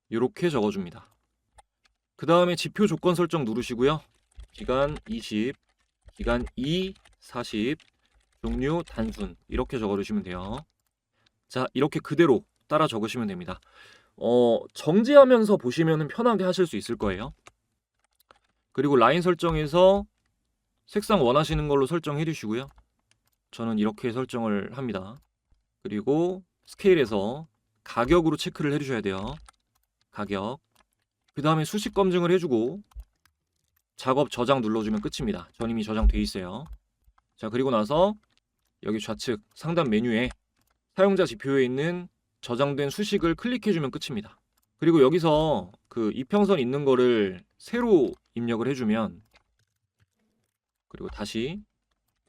이렇게 적어줍니다. 그 다음에 지표 조건 설정 누르시고요. 기간 20, 기간 2, 40, 종류 단순 이렇게 적어주시면 돼요. 자, 이렇게 그대로 따라 적으시면 됩니다. 정지하면서 보시면 편하게 하실 수 있을 거예요. 그리고 라인 설정에서 색상 원하시는 걸로 설정해 주시고요. 저는 이렇게 설정을 합니다. 그리고 스케일에서 가격으로 체크를 해주셔야 돼요. 가격. 그 다음에 수식 검증을 해주고 작업 저장 눌러주면 끝입니다. 전 이미 저장돼 있어요. 자, 그리고 나서 여기 좌측 상단 메뉴에 사용자 지표에 있는 저장된 수식을 클릭해주면 끝입니다. 그리고 여기서 그 이평선 있는 거를 새로 입력을 해주면, 그리고 다시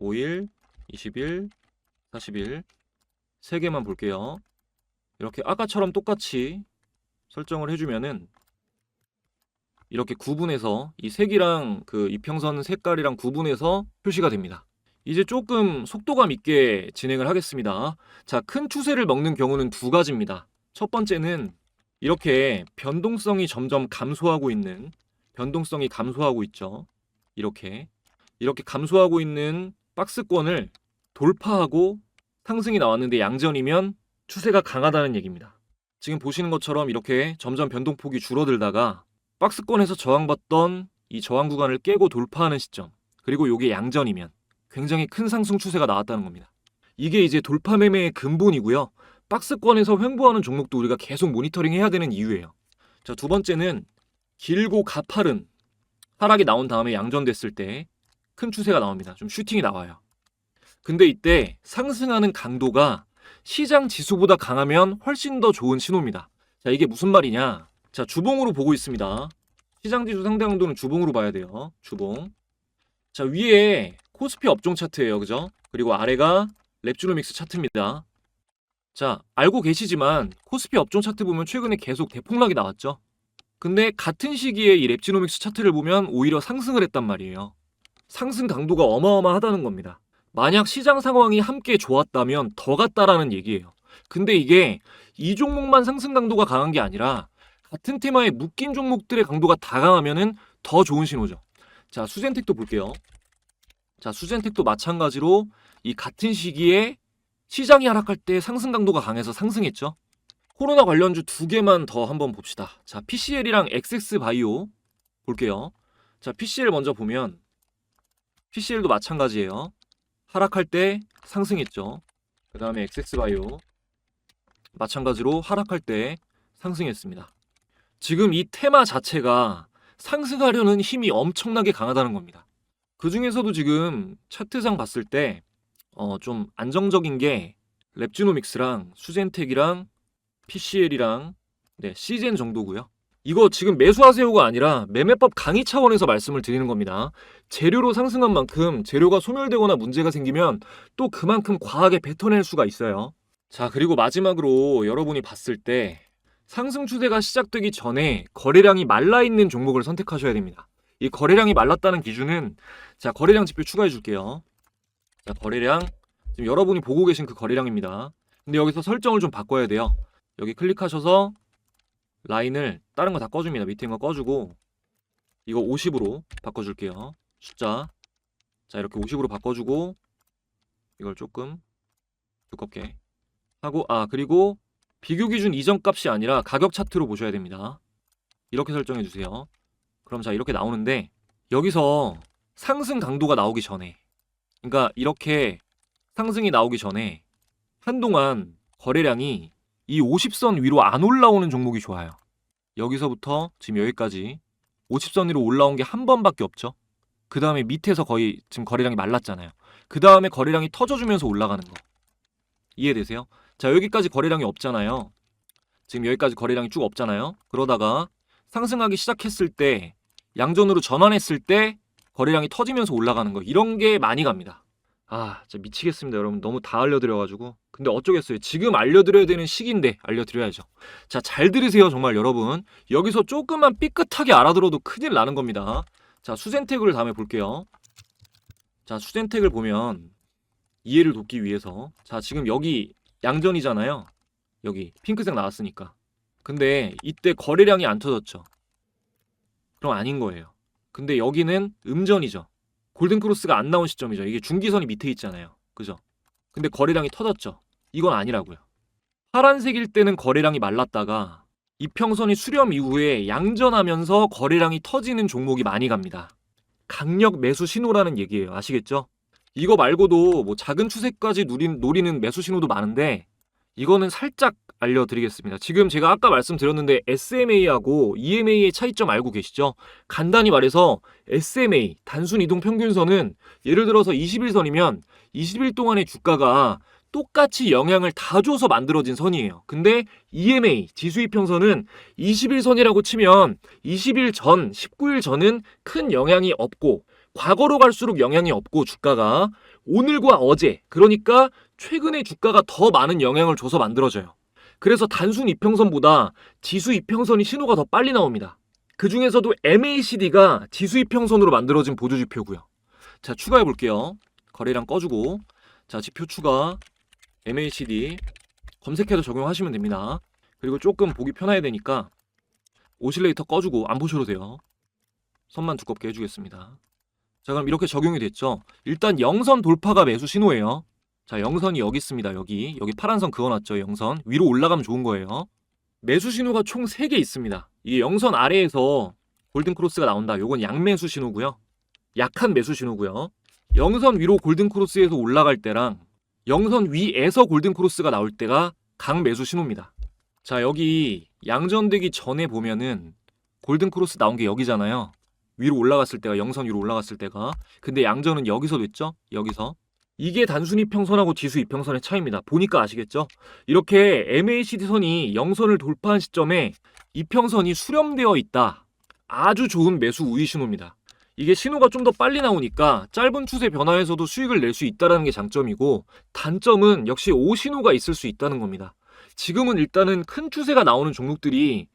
5일, 20일, 40일 3개만 볼게요. 이렇게 아까처럼 똑같이 설정을 해주면은 이렇게 구분해서 이 색이랑 그 이평선 색깔이랑 구분해서 표시가 됩니다. 이제 조금 속도감 있게 진행을 하겠습니다. 자, 큰 추세를 먹는 경우는 두 가지입니다. 첫 번째는 이렇게 변동성이 점점 감소하고 있는, 변동성이 감소하고 있죠. 이렇게 감소하고 있는 박스권을 돌파하고 상승이 나왔는데 양전이면 추세가 강하다는 얘기입니다. 지금 보시는 것처럼 이렇게 점점 변동폭이 줄어들다가 박스권에서 저항받던 이 저항 구간을 깨고 돌파하는 시점, 그리고 이게 양전이면 굉장히 큰 상승 추세가 나왔다는 겁니다. 이게 이제 돌파 매매의 근본이고요. 박스권에서 횡보하는 종목도 우리가 계속 모니터링 해야 되는 이유예요. 자, 두 번째는 길고 가파른 하락이 나온 다음에 양전됐을 때 큰 추세가 나옵니다. 좀 슈팅이 나와요. 근데 이때 상승하는 강도가 시장 지수보다 강하면 훨씬 더 좋은 신호입니다. 자, 이게 무슨 말이냐? 자, 주봉으로 보고 있습니다. 시장 지수 상대 강도는 주봉으로 봐야 돼요. 주봉. 자, 위에 코스피 업종 차트예요. 그죠? 그리고 아래가 랩주노믹스 차트입니다. 자, 알고 계시지만 코스피 업종 차트 보면 최근에 계속 대폭락이 나왔죠. 근데 같은 시기에 이 랩지노믹스 차트를 보면 오히려 상승을 했단 말이에요. 상승 강도가 어마어마하다는 겁니다. 만약 시장 상황이 함께 좋았다면 더 갔다라는 얘기예요. 근데 이게 이 종목만 상승 강도가 강한 게 아니라 같은 테마에 묶인 종목들의 강도가 다 강하면은 더 좋은 신호죠. 자, 수젠텍도 볼게요. 자, 수젠텍도 마찬가지로 이 같은 시기에 시장이 하락할 때 상승 강도가 강해서 상승했죠. 코로나 관련주 두 개만 더 한번 봅시다. 자, PCL이랑 XX바이오 볼게요. 자, PCL 먼저 보면 PCL도 마찬가지예요. 하락할 때 상승했죠. 그 다음에 XX바이오 마찬가지로 하락할 때 상승했습니다. 지금 이 테마 자체가 상승하려는 힘이 엄청나게 강하다는 겁니다. 그 중에서도 지금 차트상 봤을 때 좀 안정적인 게 랩지노믹스랑 수젠텍이랑 PCL이랑 시젠 정도고요. 이거 지금 매수하세요가 아니라 매매법 강의 차원에서 말씀을 드리는 겁니다. 재료로 상승한 만큼 재료가 소멸되거나 문제가 생기면 또 그만큼 과하게 뱉어낼 수가 있어요. 자, 그리고 마지막으로 여러분이 봤을 때 상승 추세가 시작되기 전에 거래량이 말라있는 종목을 선택하셔야 됩니다. 이 거래량이 말랐다는 기준은, 자, 거래량 지표 추가해 줄게요. 자, 거래량 지금 여러분이 보고 계신 그 거래량입니다. 근데 여기서 설정을 좀 바꿔야 돼요. 여기 클릭하셔서 라인을 다른 거 다 꺼줍니다. 밑에 있는 거 꺼주고 이거 50으로 바꿔줄게요. 숫자. 자, 이렇게 50으로 바꿔주고 이걸 조금 두껍게 하고, 그리고 비교 기준 이전 값이 아니라 가격 차트로 보셔야 됩니다. 이렇게 설정해 주세요. 그럼 자, 이렇게 나오는데 여기서 상승 강도가 나오기 전에, 그러니까 이렇게 상승이 나오기 전에 한동안 거래량이 이 50선 위로 안 올라오는 종목이 좋아요. 여기서부터 지금 여기까지 50선 위로 올라온 게 한 번밖에 없죠. 그 다음에 밑에서 거의 지금 거래량이 말랐잖아요. 그 다음에 거래량이 터져주면서 올라가는 거. 이해되세요? 자, 여기까지 거래량이 없잖아요. 지금 여기까지 거래량이 쭉 없잖아요. 그러다가 상승하기 시작했을 때, 양전으로 전환했을 때 거래량이 터지면서 올라가는 거. 이런 게 많이 갑니다. 진짜 미치겠습니다. 여러분 너무 다 알려드려가지고. 근데 어쩌겠어요. 지금 알려드려야 되는 시기인데 알려드려야죠. 자, 잘 들으세요. 정말 여러분. 여기서 조금만 삐끗하게 알아들어도 큰일 나는 겁니다. 자, 수젠텍을 다음에 볼게요. 자, 수젠텍을 보면 이해를 돕기 위해서, 자, 지금 여기 양전이잖아요. 여기 핑크색 나왔으니까. 근데 이때 거래량이 안 터졌죠. 그럼 아닌 거예요. 근데 여기는 음전이죠. 골든크로스가 안 나온 시점이죠. 이게 중기선이 밑에 있잖아요. 그죠? 근데 거래량이 터졌죠. 이건 아니라고요. 파란색일 때는 거래량이 말랐다가 이평선이 수렴 이후에 양전하면서 거래량이 터지는 종목이 많이 갑니다. 강력 매수 신호라는 얘기예요. 아시겠죠? 이거 말고도 뭐 작은 추세까지 노리는 매수 신호도 많은데 이거는 살짝 알려드리겠습니다. 지금 제가 아까 말씀드렸는데 SMA하고 EMA의 차이점 알고 계시죠? 간단히 말해서 SMA, 단순 이동 평균선은 예를 들어서 21선이면 20일 동안의 주가가 똑같이 영향을 다 줘서 만들어진 선이에요. 근데 EMA, 지수이평선은 20일선이라고 치면 20일 전, 19일 전은 큰 영향이 없고 과거로 갈수록 영향이 없고 주가가 오늘과 어제, 그러니까 최근에 주가가 더 많은 영향을 줘서 만들어져요. 그래서 단순 이평선보다 지수 이평선이 신호가 더 빨리 나옵니다. 그 중에서도 MACD가 지수 이평선으로 만들어진 보조지표고요. 자, 추가해 볼게요. 거래량 꺼주고, 자, 지표 추가, MACD 검색해서 적용하시면 됩니다. 그리고 조금 보기 편해야 되니까 오실레이터 꺼주고 안 보셔도 돼요. 선만 두껍게 해주겠습니다. 자, 그럼 이렇게 적용이 됐죠. 일단 영선 돌파가 매수 신호예요. 자, 영선이 여기 있습니다. 여기 파란 선 그어놨죠. 영선 위로 올라가면 좋은 거예요. 매수 신호가 총 3개 있습니다. 이 영선 아래에서 골든 크로스가 나온다. 요건 양매수 신호고요. 약한 매수 신호고요. 영선 위로 골든 크로스에서 올라갈 때랑 영선 위에서 골든 크로스가 나올 때가 강매수 신호입니다. 자, 여기 양전되기 전에 보면은 골든 크로스 나온 게 여기잖아요. 위로 올라갔을 때가, 영선 위로 올라갔을 때가. 근데 양전은 여기서 됐죠? 여기서. 이게 단순 이평선하고 지수 이평선의 차이입니다. 보니까 아시겠죠? 이렇게 MACD 선이 영선을 돌파한 시점에 이평선이 수렴되어 있다. 아주 좋은 매수 우위 신호입니다. 이게 신호가 좀 더 빨리 나오니까 짧은 추세 변화에서도 수익을 낼 수 있다는 게 장점이고, 단점은 역시 오신호가 있을 수 있다는 겁니다. 지금은 일단은 큰 추세가 나오는 종목들이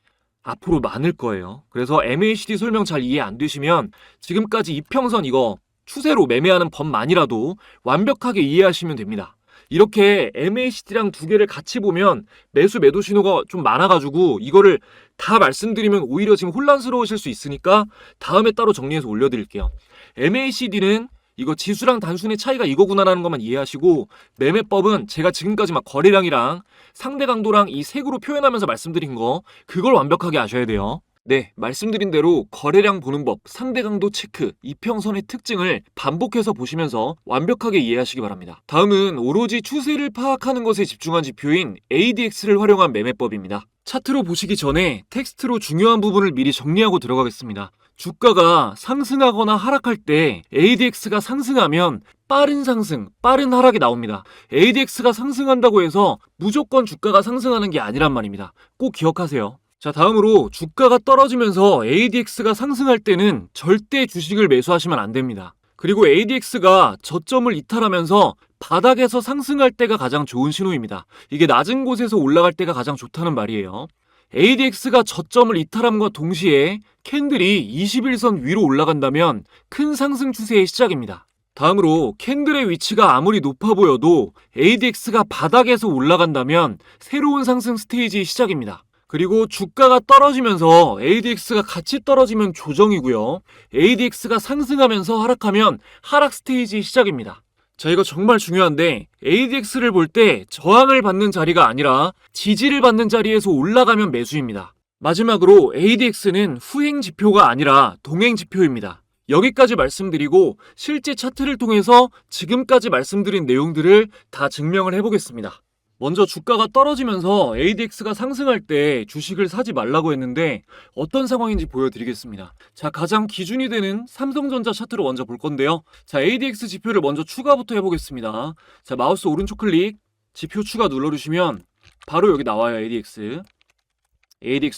앞으로 많을 거예요. 그래서 MACD 설명 잘 이해 안 되시면 지금까지 이평선 이거 추세로 매매하는 법만이라도 완벽하게 이해하시면 됩니다. 이렇게 MACD랑 두 개를 같이 보면 매수 매도 신호가 좀 많아가지고 이거를 다 말씀드리면 오히려 지금 혼란스러우실 수 있으니까 다음에 따로 정리해서 올려드릴게요. MACD는 이거 지수랑 단순의 차이가 이거구나라는 것만 이해하시고, 매매법은 제가 지금까지 막 거래량이랑 상대 강도랑 이 색으로 표현하면서 말씀드린 거, 그걸 완벽하게 아셔야 돼요. 네, 말씀드린 대로 거래량 보는 법, 상대 강도 체크, 이평선의 특징을 반복해서 보시면서 완벽하게 이해하시기 바랍니다. 다음은 오로지 추세를 파악하는 것에 집중한 지표인 ADX를 활용한 매매법입니다. 차트로 보시기 전에 텍스트로 중요한 부분을 미리 정리하고 들어가겠습니다. 주가가 상승하거나 하락할 때 ADX가 상승하면 빠른 상승, 빠른 하락이 나옵니다. ADX가 상승한다고 해서 무조건 주가가 상승하는 게 아니란 말입니다. 꼭 기억하세요. 자, 다음으로 주가가 떨어지면서 ADX가 상승할 때는 절대 주식을 매수하시면 안 됩니다. 그리고 ADX가 저점을 이탈하면서 바닥에서 상승할 때가 가장 좋은 신호입니다. 이게 낮은 곳에서 올라갈 때가 가장 좋다는 말이에요. ADX가 저점을 이탈함과 동시에 캔들이 21선 위로 올라간다면 큰 상승 추세의 시작입니다. 다음으로 캔들의 위치가 아무리 높아 보여도 ADX가 바닥에서 올라간다면 새로운 상승 스테이지의 시작입니다. 그리고 주가가 떨어지면서 ADX가 같이 떨어지면 조정이고요. ADX가 상승하면서 하락하면 하락 스테이지의 시작입니다. 자, 이거 정말 중요한데 ADX를 볼 때 저항을 받는 자리가 아니라 지지를 받는 자리에서 올라가면 매수입니다. 마지막으로 ADX는 후행 지표가 아니라 동행 지표입니다. 여기까지 말씀드리고 실제 차트를 통해서 지금까지 말씀드린 내용들을 다 증명을 해보겠습니다. 먼저 주가가 떨어지면서 ADX가 상승할 때 주식을 사지 말라고 했는데 어떤 상황인지 보여드리겠습니다. 자, 가장 기준이 되는 삼성전자 차트로 먼저 볼 건데요. 자, ADX 지표를 먼저 추가부터 해보겠습니다. 자, 마우스 오른쪽 클릭, 지표 추가 눌러주시면 바로 여기 나와요. ADX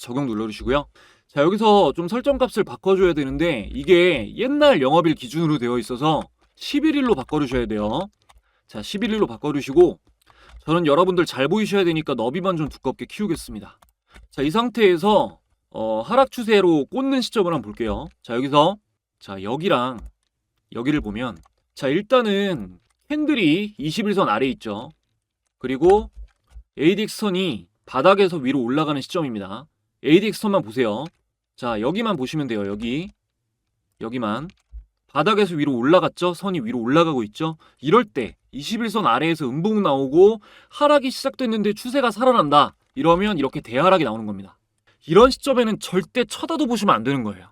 적용 눌러주시고요. 자, 여기서 좀 설정값을 바꿔줘야 되는데 이게 옛날 영업일 기준으로 되어 있어서 11일로 바꿔주셔야 돼요. 자, 11일로 바꿔주시고, 저는 여러분들 잘 보이셔야 되니까 너비만 좀 두껍게 키우겠습니다. 자, 이 상태에서 하락 추세로 꽂는 시점을 한번 볼게요. 자, 여기서 자, 여기랑 여기를 보면, 자, 일단은 캔들이 21선 아래에 있죠. 그리고 ADX선이 바닥에서 위로 올라가는 시점입니다. ADX선만 보세요. 자, 여기만 보시면 돼요. 여기만. 바닥에서 위로 올라갔죠? 선이 위로 올라가고 있죠? 이럴 때 21선 아래에서 음봉 나오고 하락이 시작됐는데 추세가 살아난다. 이러면 이렇게 대하락이 나오는 겁니다. 이런 시점에는 절대 쳐다도 보시면 안 되는 거예요.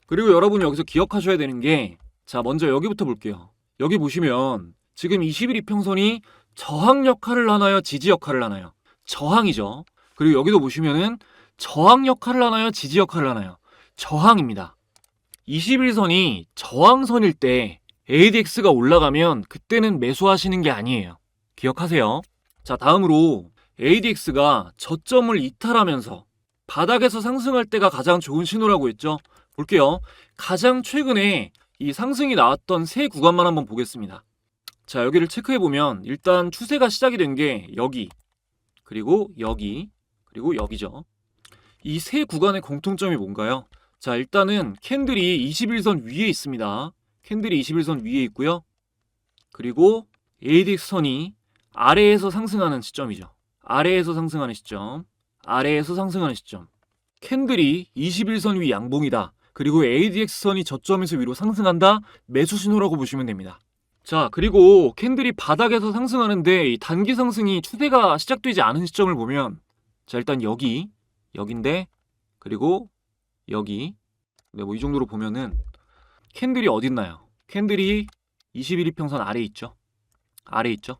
그리고 여러분이 여기서 기억하셔야 되는 게, 자, 먼저 여기부터 볼게요. 여기 보시면 지금 21 이평선이 저항 역할을 하나요? 지지 역할을 하나요? 저항이죠. 그리고 여기도 보시면은 저항 역할을 하나요? 지지 역할을 하나요? 저항입니다. 21선이 저항선일 때 ADX가 올라가면 그때는 매수하시는 게 아니에요. 기억하세요. 자, 다음으로 ADX가 저점을 이탈하면서 바닥에서 상승할 때가 가장 좋은 신호라고 했죠. 볼게요. 가장 최근에 이 상승이 나왔던 세 구간만 한번 보겠습니다. 자, 여기를 체크해보면 일단 추세가 시작이 된 게 여기, 그리고 여기, 그리고 여기죠. 이 세 구간의 공통점이 뭔가요? 자, 일단은 캔들이 21선 위에 있습니다. 캔들이 21선 위에 있고요. 그리고 ADX선이 아래에서 상승하는 시점이죠. 아래에서 상승하는 시점. 아래에서 상승하는 시점. 캔들이 21선 위 양봉이다. 그리고 ADX선이 저점에서 위로 상승한다. 매수 신호라고 보시면 됩니다. 자, 그리고 캔들이 바닥에서 상승하는데 이 단기 상승이 추세가 시작되지 않은 시점을 보면, 자, 일단 여기인데, 그리고 여기, 네, 뭐 이 정도로 보면은 캔들이 어딨나요? 캔들이 21이평선 아래에 있죠. 아래에 있죠.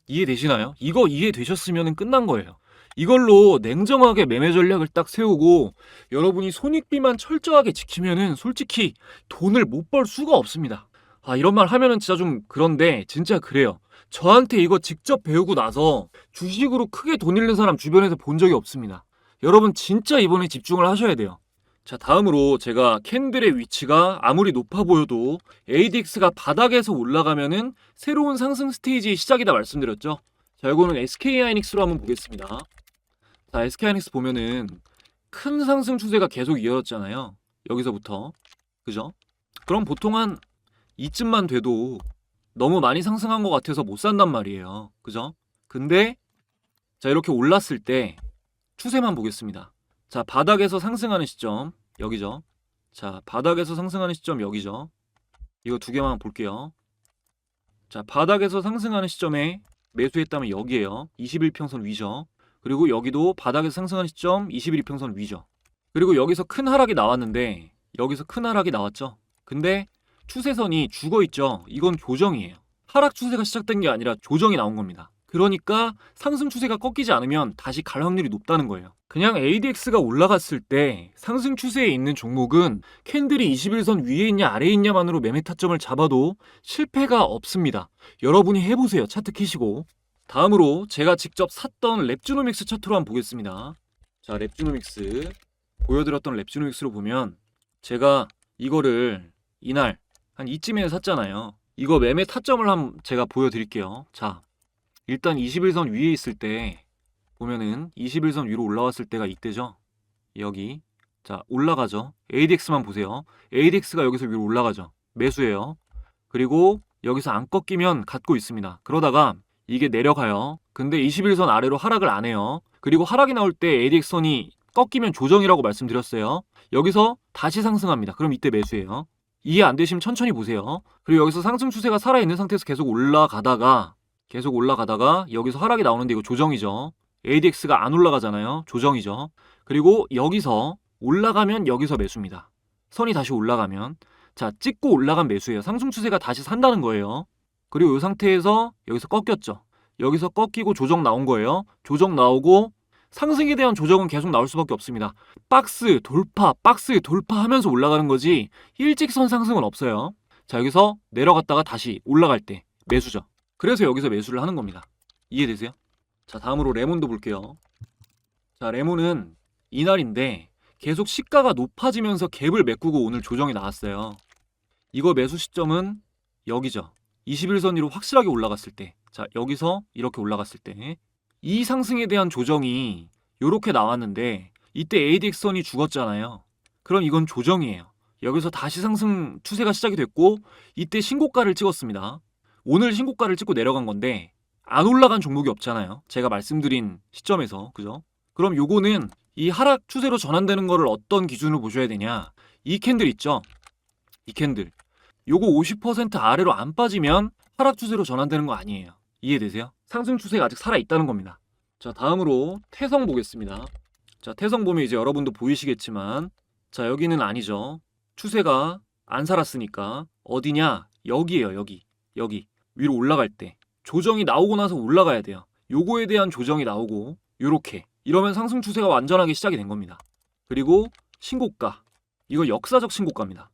이해되시나요? 이거 이해되셨으면 끝난 거예요. 이걸로 냉정하게 매매 전략을 딱 세우고 여러분이 손익비만 철저하게 지키면은 솔직히 돈을 못 벌 수가 없습니다. 아, 이런 말 하면은 진짜 좀 그런데 진짜 그래요. 저한테 이거 직접 배우고 나서 주식으로 크게 돈 잃는 사람 주변에서 본 적이 없습니다. 여러분 진짜 이번에 집중을 하셔야 돼요. 자, 다음으로 제가 캔들의 위치가 아무리 높아 보여도 ADX가 바닥에서 올라가면은 새로운 상승 스테이지 시작이다 말씀드렸죠. 자, 이거는 SK하이닉스로 한번 보겠습니다. 자, SK하이닉스 보면은 큰 상승 추세가 계속 이어졌잖아요. 여기서부터. 그죠? 그럼 보통 한 이쯤만 돼도 너무 많이 상승한 것 같아서 못 산단 말이에요. 그죠? 근데 자, 이렇게 올랐을 때 추세만 보겠습니다. 자, 바닥에서 상승하는 시점 여기죠. 자, 바닥에서 상승하는 시점 여기죠. 이거 두 개만 볼게요. 자, 바닥에서 상승하는 시점에 매수했다면 여기에요. 21평선 위죠. 그리고 여기도 바닥에서 상승하는 시점 21평선 위죠. 그리고 여기서 큰 하락이 나왔는데 여기서 큰 하락이 나왔죠. 근데 추세선이 죽어있죠. 이건 조정이에요. 하락 추세가 시작된 게 아니라 조정이 나온 겁니다. 그러니까 상승 추세가 꺾이지 않으면 다시 갈 확률이 높다는 거예요. 그냥 ADX가 올라갔을 때 상승 추세에 있는 종목은 캔들이 21선 위에 있냐 아래에 있냐만으로 매매 타점을 잡아도 실패가 없습니다. 여러분이 해보세요. 차트 키시고. 다음으로 제가 직접 샀던 랩주노믹스 차트로 한번 보겠습니다. 자, 랩주노믹스 보여드렸던 랩주노믹스로 보면 제가 이거를 이날 한 이쯤에 샀잖아요. 이거 매매 타점을 한번 제가 보여드릴게요. 자, 일단 21선 위에 있을 때 보면은 21선 위로 올라왔을 때가 이때죠. 여기. 자, 올라가죠. ADX만 보세요. ADX가 여기서 위로 올라가죠. 매수예요. 그리고 여기서 안 꺾이면 갖고 있습니다. 그러다가 이게 내려가요. 근데 21선 아래로 하락을 안 해요. 그리고 하락이 나올 때 ADX선이 꺾이면 조정이라고 말씀드렸어요. 여기서 다시 상승합니다. 그럼 이때 매수예요. 이해 안 되시면 천천히 보세요. 그리고 여기서 상승 추세가 살아있는 상태에서 계속 올라가다가 여기서 하락이 나오는데 이거 조정이죠. ADX가 안 올라가잖아요. 조정이죠. 그리고 여기서 올라가면 여기서 매수입니다. 선이 다시 올라가면. 자, 찍고 올라간 매수예요. 상승 추세가 다시 산다는 거예요. 그리고 이 상태에서 여기서 꺾였죠. 여기서 꺾이고 조정 나온 거예요. 조정 나오고 상승에 대한 조정은 계속 나올 수밖에 없습니다. 박스 돌파 하면서 올라가는 거지 일직선 상승은 없어요. 자, 여기서 내려갔다가 다시 올라갈 때 매수죠. 그래서 여기서 매수를 하는 겁니다. 이해되세요? 자, 다음으로 레몬도 볼게요. 자, 레몬은 이날인데 계속 시가가 높아지면서 갭을 메꾸고 오늘 조정이 나왔어요. 이거 매수 시점은 여기죠. 21선 위로 확실하게 올라갔을 때. 자, 여기서 이렇게 올라갔을 때. 이 상승에 대한 조정이 이렇게 나왔는데 이때 ADX선이 죽었잖아요. 그럼 이건 조정이에요. 여기서 다시 상승 추세가 시작이 됐고 이때 신고가를 찍었습니다. 오늘 신고가를 찍고 내려간 건데 안 올라간 종목이 없잖아요. 제가 말씀드린 시점에서. 그죠? 그럼 요거는 이 하락 추세로 전환되는 거를 어떤 기준으로 보셔야 되냐. 이 캔들 있죠? 이 캔들. 요거 50% 아래로 안 빠지면 하락 추세로 전환되는 거 아니에요. 이해되세요? 상승 추세가 아직 살아있다는 겁니다. 자, 다음으로 태성 보겠습니다. 자, 태성 보면 이제 여러분도 보이시겠지만 자, 여기는 아니죠. 추세가 안 살았으니까 어디냐? 여기에요. 여기 위로 올라갈 때 조정이 나오고 나서 올라가야 돼요. 요거에 대한 조정이 나오고 요렇게 이러면 상승 추세가 완전하게 시작이 된 겁니다. 그리고 신고가 이거 역사적 신고가입니다.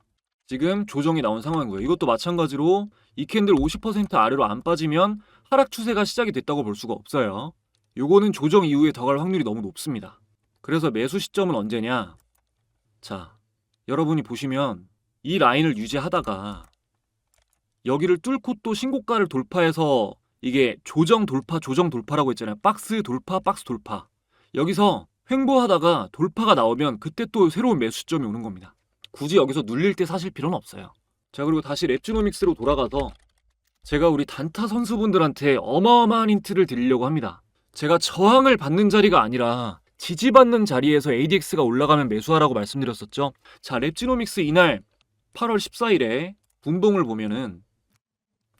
지금 조정이 나온 상황이고요. 이것도 마찬가지로 이 캔들 50% 아래로 안 빠지면 하락 추세가 시작이 됐다고 볼 수가 없어요. 요거는 조정 이후에 더 갈 확률이 너무 높습니다. 그래서 매수 시점은 언제냐? 자, 여러분이 보시면 이 라인을 유지하다가 여기를 뚫고 또 신고가를 돌파해서 이게 조정 돌파라고 했잖아요. 박스 돌파, 박스 돌파. 여기서 횡보하다가 돌파가 나오면 그때 또 새로운 매수 시점이 오는 겁니다. 굳이 여기서 눌릴 때 사실 필요는 없어요. 자, 그리고 다시 랩지노믹스로 돌아가서 제가 우리 단타 선수분들한테 어마어마한 힌트를 드리려고 합니다. 제가 저항을 받는 자리가 아니라 지지받는 자리에서 ADX가 올라가면 매수하라고 말씀드렸었죠. 자, 랩지노믹스 이날 8월 14일에 분봉을 보면은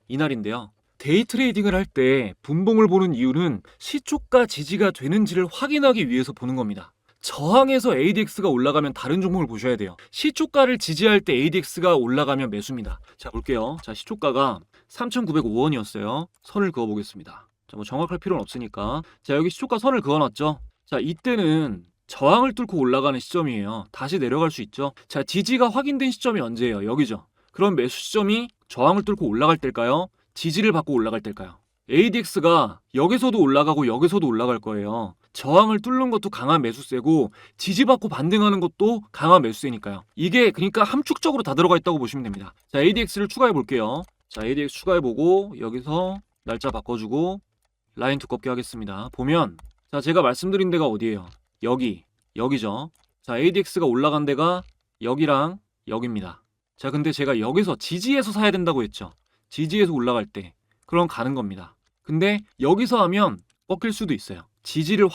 이날인데요. 데이 트레이딩을 할 때 분봉을 보는 이유는 시초가 지지가 되는지를 확인하기 위해서 보는 겁니다. 저항에서 ADX가 올라가면 다른 종목을 보셔야 돼요. 시초가를 지지할 때 ADX가 올라가면 매수입니다. 자, 볼게요. 자, 시초가가 3,905원이었어요. 선을 그어보겠습니다. 자, 뭐 정확할 필요는 없으니까. 자, 여기 시초가 선을 그어놨죠. 자, 이때는 저항을 뚫고 올라가는 시점이에요. 다시 내려갈 수 있죠. 자, 지지가 확인된 시점이 언제예요? 여기죠. 그럼 매수 시점이 저항을 뚫고 올라갈 때일까요? 지지를 받고 올라갈 때일까요? ADX가 여기서도 올라가고 여기서도 올라갈 거예요. 저항을 뚫는 것도 강한 매수세고 지지받고 반등하는 것도 강한 매수세니까요. 이게 그러니까 함축적으로 다 들어가 있다고 보시면 됩니다. 자, ADX를 추가해 볼게요. 자, ADX 추가해보고 여기서 날짜 바꿔주고 라인 두껍게 하겠습니다. 보면 자, 제가 말씀드린 데가 어디예요? 여기죠. 자, ADX가 올라간 데가 여기랑 여기입니다. 자, 근데 제가 여기서 지지에서 사야 된다고 했죠. 지지에서 올라갈 때 그럼 가는 겁니다. 근데 여기서 하면 꺾일 수도 있어요. 지지를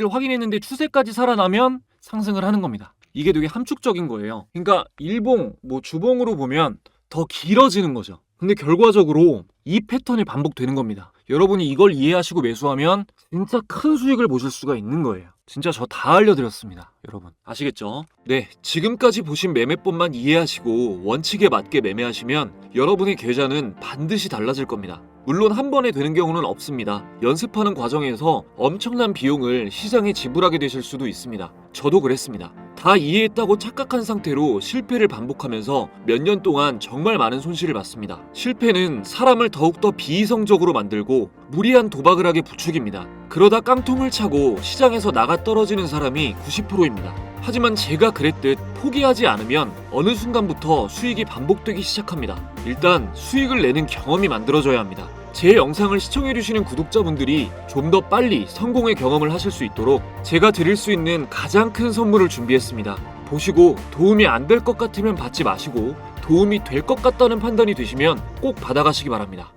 확인했는데 추세까지 살아나면 상승을 하는 겁니다. 이게 되게 함축적인 거예요. 그러니까 일봉, 주봉으로 보면 더 길어지는 거죠. 근데 결과적으로 이 패턴이 반복되는 겁니다. 여러분이 이걸 이해하시고 매수하면 진짜 큰 수익을 보실 수가 있는 거예요. 진짜 저 다 알려드렸습니다. 여러분 아시겠죠? 네, 지금까지 보신 매매법만 이해하시고 원칙에 맞게 매매하시면 여러분의 계좌는 반드시 달라질 겁니다. 물론 한 번에 되는 경우는 없습니다. 연습하는 과정에서 엄청난 비용을 시장에 지불하게 되실 수도 있습니다. 저도 그랬습니다. 다 이해했다고 착각한 상태로 실패를 반복하면서 몇 년 동안 정말 많은 손실을 봤습니다. 실패는 사람을 더욱더 비이성적으로 만들고 무리한 도박을 하게 부추깁니다. 그러다 깡통을 차고 시장에서 나가 떨어지는 사람이 90%입니다. 하지만 제가 그랬듯 포기하지 않으면 어느 순간부터 수익이 반복되기 시작합니다. 일단 수익을 내는 경험이 만들어져야 합니다. 제 영상을 시청해주시는 구독자분들이 좀 더 빨리 성공의 경험을 하실 수 있도록 제가 드릴 수 있는 가장 큰 선물을 준비했습니다. 보시고 도움이 안 될 것 같으면 받지 마시고 도움이 될 것 같다는 판단이 되시면 꼭 받아가시기 바랍니다.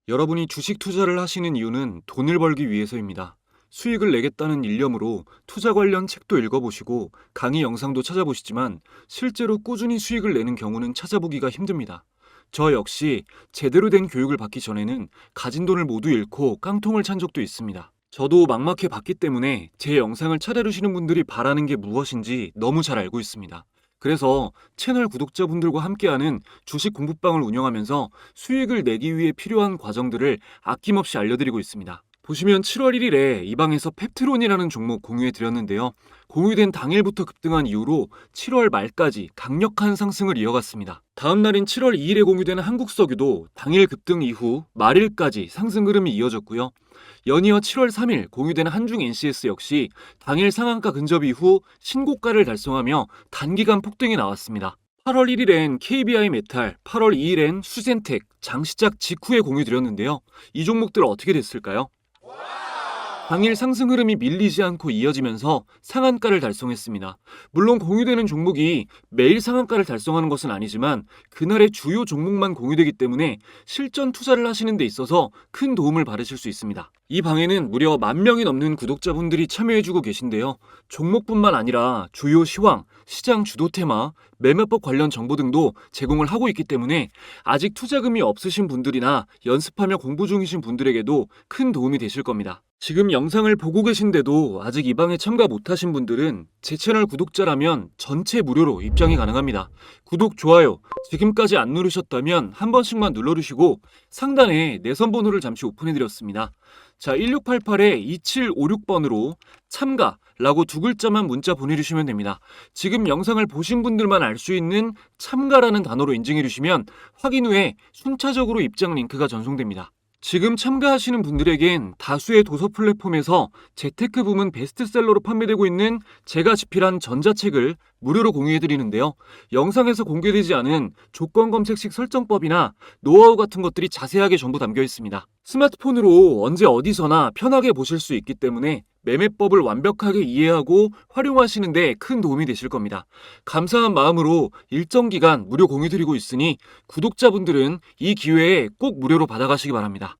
여러분이 주식 투자를 하시는 이유는 돈을 벌기 위해서입니다. 수익을 내겠다는 일념으로 투자 관련 책도 읽어보시고 강의 영상도 찾아보시지만 실제로 꾸준히 수익을 내는 경우는 찾아보기가 힘듭니다. 저 역시 제대로 된 교육을 받기 전에는 가진 돈을 모두 잃고 깡통을 찬 적도 있습니다. 저도 막막해 봤기 때문에 제 영상을 찾아주시는 분들이 바라는 게 무엇인지 너무 잘 알고 있습니다. 그래서 채널 구독자분들과 함께하는 주식 공부방을 운영하면서 수익을 내기 위해 필요한 과정들을 아낌없이 알려드리고 있습니다. 보시면 7월 1일에 이 방에서 펩트론이라는 종목 공유해 드렸는데요. 공유된 당일부터 급등한 이후로 7월 말까지 강력한 상승을 이어갔습니다. 다음 날인 7월 2일에 공유되는 한국석유도 당일 급등 이후 말일까지 상승 흐름이 이어졌고요. 연이어 7월 3일 공유되는 한중 NCS 역시 당일 상한가 근접 이후 신고가를 달성하며 단기간 폭등이 나왔습니다. 8월 1일엔 KBI 메탈, 8월 2일엔 수젠텍, 장시작 직후에 공유드렸는데요. 이 종목들 어떻게 됐을까요? 당일 상승 흐름이 밀리지 않고 이어지면서 상한가를 달성했습니다. 물론 공유되는 종목이 매일 상한가를 달성하는 것은 아니지만 그날의 주요 종목만 공유되기 때문에 실전 투자를 하시는 데 있어서 큰 도움을 받으실 수 있습니다. 이 방에는 무려 10,000명이 넘는 구독자분들이 참여해주고 계신데요. 종목뿐만 아니라 주요 시황, 시장 주도 테마, 매매법 관련 정보 등도 제공을 하고 있기 때문에 아직 투자금이 없으신 분들이나 연습하며 공부 중이신 분들에게도 큰 도움이 되실 겁니다. 지금 영상을 보고 계신데도 아직 이 방에 참가 못하신 분들은 제 채널 구독자라면 전체 무료로 입장이 가능합니다. 구독, 좋아요 지금까지 안 누르셨다면 한 번씩만 눌러주시고 상단에 내선 번호를 잠시 오픈해드렸습니다. 자, 1688-2756번으로 참가, 라고 두 글자만 문자 보내주시면 됩니다. 지금 영상을 보신 분들만 알 수 있는 참가라는 단어로 인증해주시면 확인 후에 순차적으로 입장 링크가 전송됩니다. 지금 참가하시는 분들에겐 다수의 도서 플랫폼에서 재테크 부문 베스트셀러로 판매되고 있는 제가 집필한 전자책을 무료로 공유해드리는데요. 영상에서 공개되지 않은 조건 검색식 설정법이나 노하우 같은 것들이 자세하게 전부 담겨 있습니다. 스마트폰으로 언제 어디서나 편하게 보실 수 있기 때문에 매매법을 완벽하게 이해하고 활용하시는 데 큰 도움이 되실 겁니다. 감사한 마음으로 일정 기간 무료 공유드리고 있으니 구독자분들은 이 기회에 꼭 무료로 받아가시기 바랍니다.